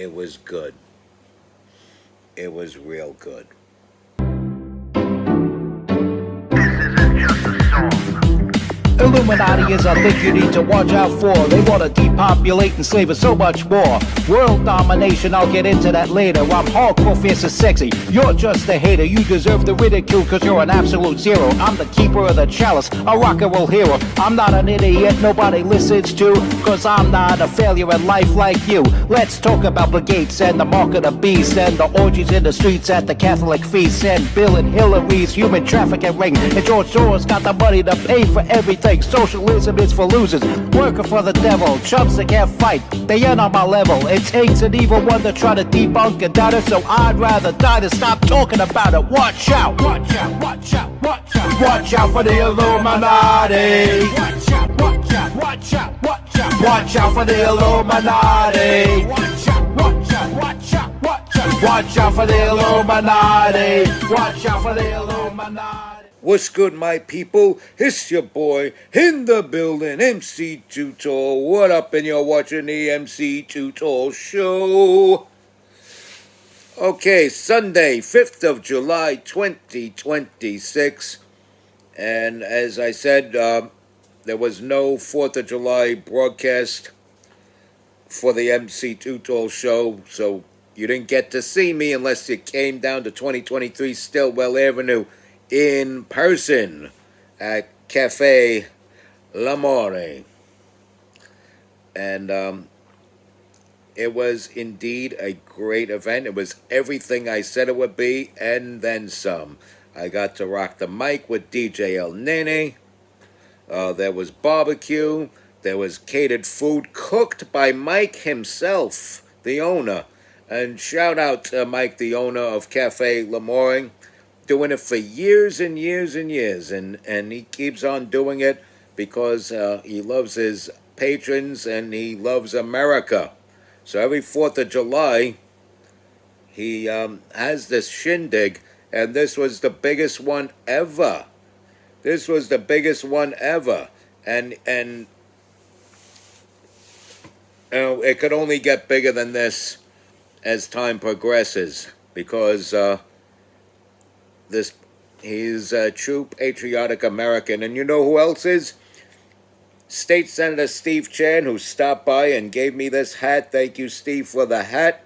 It was good. It was real good. Illuminati is a thing you need to watch out for. They want to depopulate and slave us so much more. World domination, I'll get into that later. I'm hardcore, fierce and sexy. You're just a hater. You deserve the ridicule because you're an absolute zero. I'm the keeper of the chalice, a rock and roll hero. I'm not an idiot nobody listens to, because I'm not a failure in life like you. Let's talk about Bill Gates and the mark of the beast, and the orgies in the streets at the Catholic feasts, and Bill and Hillary's human trafficking ring, and George Soros got the money to pay for everything. Socialism is for losers, working for the devil. Chumps that can't fight, they ain't on my level. It takes an evil one to try to debunk and doubt it, so I'd rather die than stop talking about it. Watch out, watch out, watch out, watch out. Watch out for the Illuminati. Watch out, watch out, watch out, watch out. Watch out for the Illuminati. Watch out, watch out, watch out, watch out. Watch out for the Illuminati. Watch out for the Illuminati. What's good, my people? It's your boy in the building, MC Too Tall. What up, and you're watching the MC Too Tall Show. Okay, Sunday, 5th of July, 2026. And as I said, there was no 4th of July broadcast for the MC Too Tall Show, so you didn't get to see me unless you came down to 2023 Stillwell Avenue in person at Cafe L'Amore. And it was indeed a great event. It was everything I said it would be, and then some. I got to rock the mic with DJ El Nene. There was barbecue. There was catered food cooked by Mike himself, the owner. And shout out to Mike, the owner of Cafe L'Amore, doing it for years and years and years. And he keeps on doing it because he loves his patrons and he loves America. So every 4th of July, he has this shindig, and this was the biggest one ever. This was the biggest one ever. And you know, it could only get bigger than this as time progresses, because he's a true patriotic American. And you know who else is? State Senator Steve Chan, who stopped by and gave me this hat. Thank you, Steve, for the hat.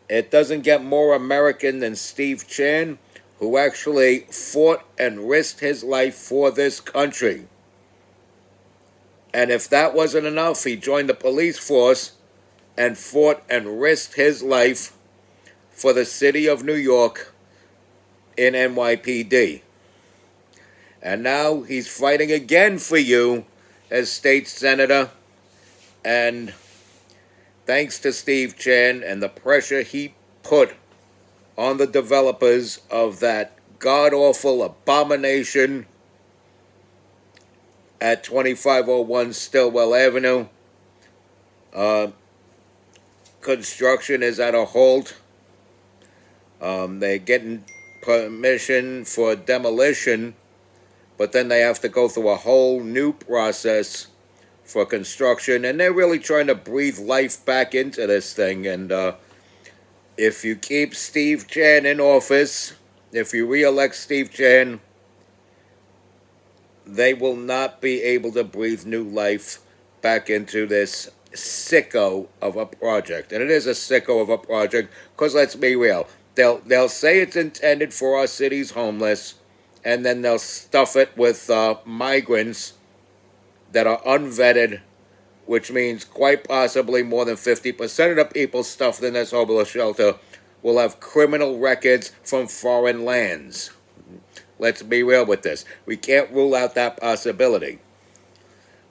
It doesn't get more American than Steve Chan, who actually fought and risked his life for this country. And if that wasn't enough, he joined the police force and fought and risked his life for the city of New York in NYPD. And now he's fighting again for you as state senator. And thanks to Steve Chan and the pressure he put on the developers of that god-awful abomination at 2501 Stillwell Avenue, construction is at a halt. They're getting permission for demolition, but then they have to go through a whole new process for construction, and they're really trying to breathe life back into this thing. And if you keep Steve Chan in office, if you re-elect Steve Chan, they will not be able to breathe new life back into this sicko of a project. And it is a sicko of a project, because let's be real, they'll say it's intended for our city's homeless, and then they'll stuff it with migrants that are unvetted, which means quite possibly more than 50% of the people stuffed in this homeless shelter will have criminal records from foreign lands. Let's be real with this. We can't rule out that possibility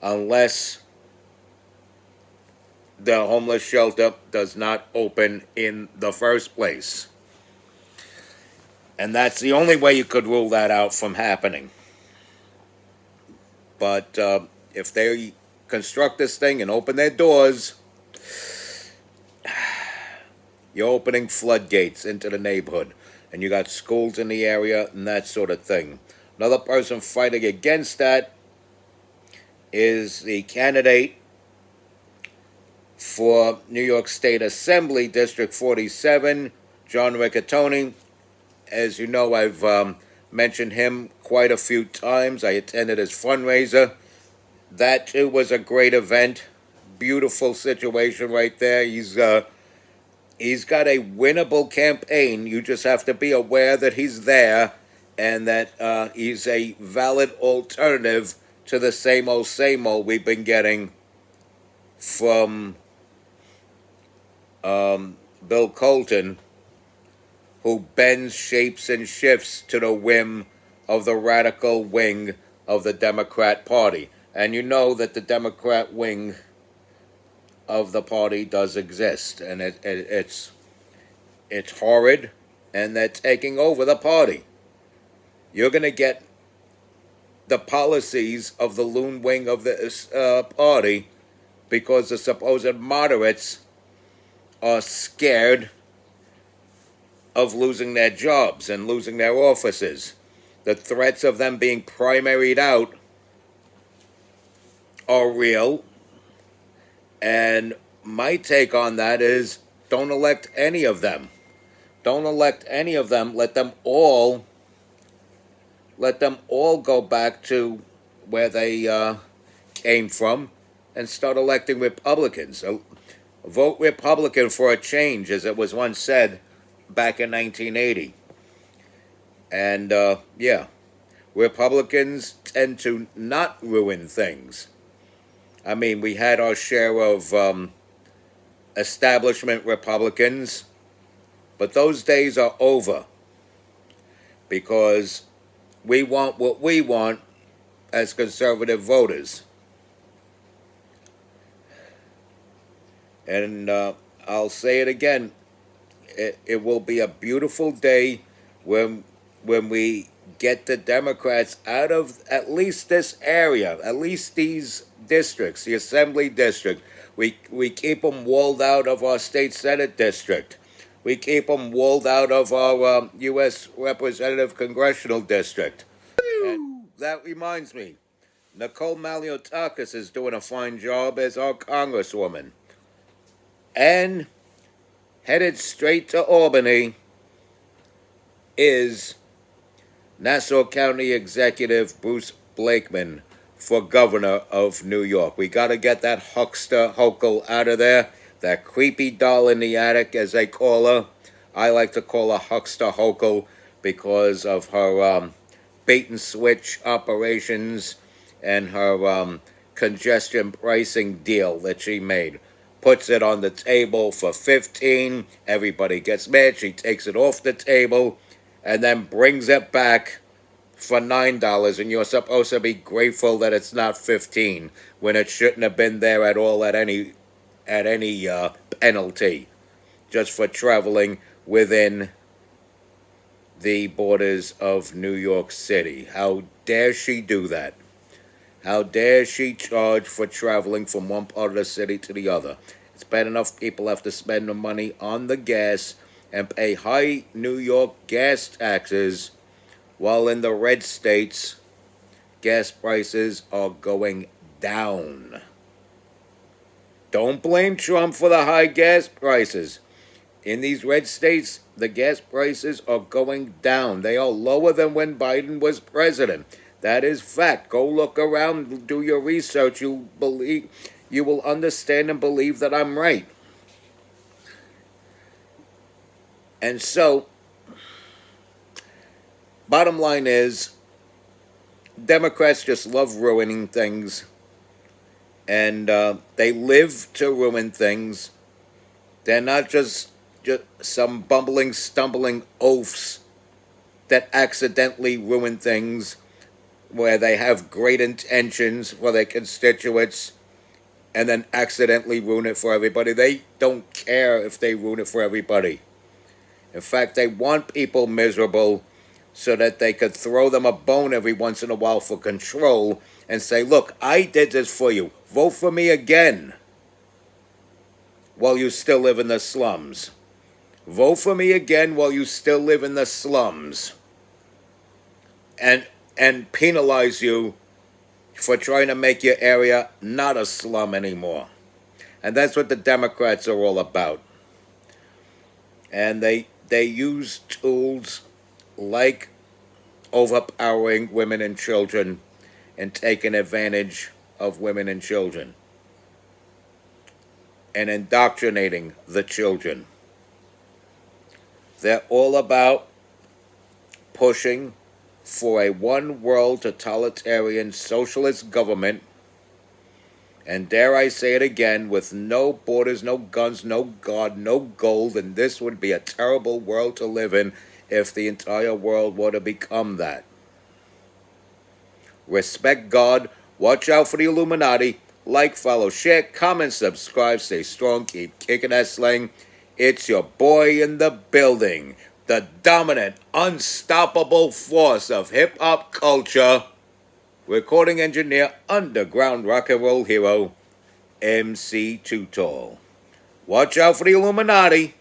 unless the homeless shelter does not open in the first place. And that's the only way you could rule that out from happening. But if they construct this thing and open their doors, you're opening floodgates into the neighborhood. And you got schools in the area and that sort of thing. Another person fighting against that is the candidate For New York State Assembly, District 47, John Riccatoni. As you know, I've mentioned him quite a few times. I attended his fundraiser. That too was a great event. Beautiful situation right there. He's got a winnable campaign. You just have to be aware that he's there and that he's a valid alternative to the same old we've been getting from Bill Colton, who bends, shapes, and shifts to the whim of the radical wing of the Democrat Party. And you know that the Democrat wing of the party does exist, and it's horrid, and they're taking over the party. You're going to get the policies of the loon wing of this party because the supposed moderates are scared of losing their jobs and losing their offices. The threats of them being primaried out are real, and my take on that is don't elect any of them. Don't elect any of them. Let them all go back to where they came from and start electing Republicans. So vote Republican for a change, as it was once said back in 1980. And yeah, Republicans tend to not ruin things. I mean, we had our share of establishment Republicans, but those days are over because we want what we want as conservative voters. And I'll say it again, it will be a beautiful day when we get the Democrats out of at least this area, at least these districts, the Assembly District. We keep them walled out of our State Senate District. We keep them walled out of our U.S. Representative Congressional District. And that reminds me, Nicole Maliotakis is doing a fine job as our Congresswoman. And headed straight to Albany is Nassau County Executive Bruce Blakeman for governor of New York. We got to get that huckster Hochul out of there, that creepy doll in the attic, as they call her. I like to call her Huckster Hochul because of her bait and switch operations and her congestion pricing deal that she made. Puts it on the table for $15. Everybody gets mad. She takes it off the table and then brings it back for $9, and you're supposed to be grateful that it's not $15 when it shouldn't have been there at all at any penalty, just for traveling within the borders of New York City. How dare she do that? How dare she charge for traveling from one part of the city to the other? It's bad enough people have to spend the money on the gas and pay high New York gas taxes, while in the red states, gas prices are going down. Don't blame Trump for the high gas prices. In these red states, the gas prices are going down. They are lower than when Biden was president. That is fact. Go look around, do your research. You will understand and believe that I'm right. And so, bottom line is, Democrats just love ruining things, and they live to ruin things. They're not just some bumbling, stumbling oafs that accidentally ruin things, where they have great intentions for their constituents and then accidentally ruin it for everybody. They don't care if they ruin it for everybody. In fact, they want people miserable so that they could throw them a bone every once in a while for control and say, look, I did this for you. Vote for me again while you still live in the slums. Vote for me again while you still live in the slums. And penalize you for trying to make your area not a slum anymore. And that's what the Democrats are all about. And they use tools like overpowering women and children and taking advantage of women and children and indoctrinating the children. They're all about pushing for a one world totalitarian socialist government, and dare I say it again, with no borders, no guns, no God, no gold, and this would be a terrible world to live in if the entire world were to become that. Respect God, watch out for the Illuminati, like, follow, share, comment, subscribe, stay strong, keep kicking that sling. It's your boy in the building, the dominant, unstoppable force of hip-hop culture, recording engineer, underground rock and roll hero, MC Too Tall. Watch out for the Illuminati.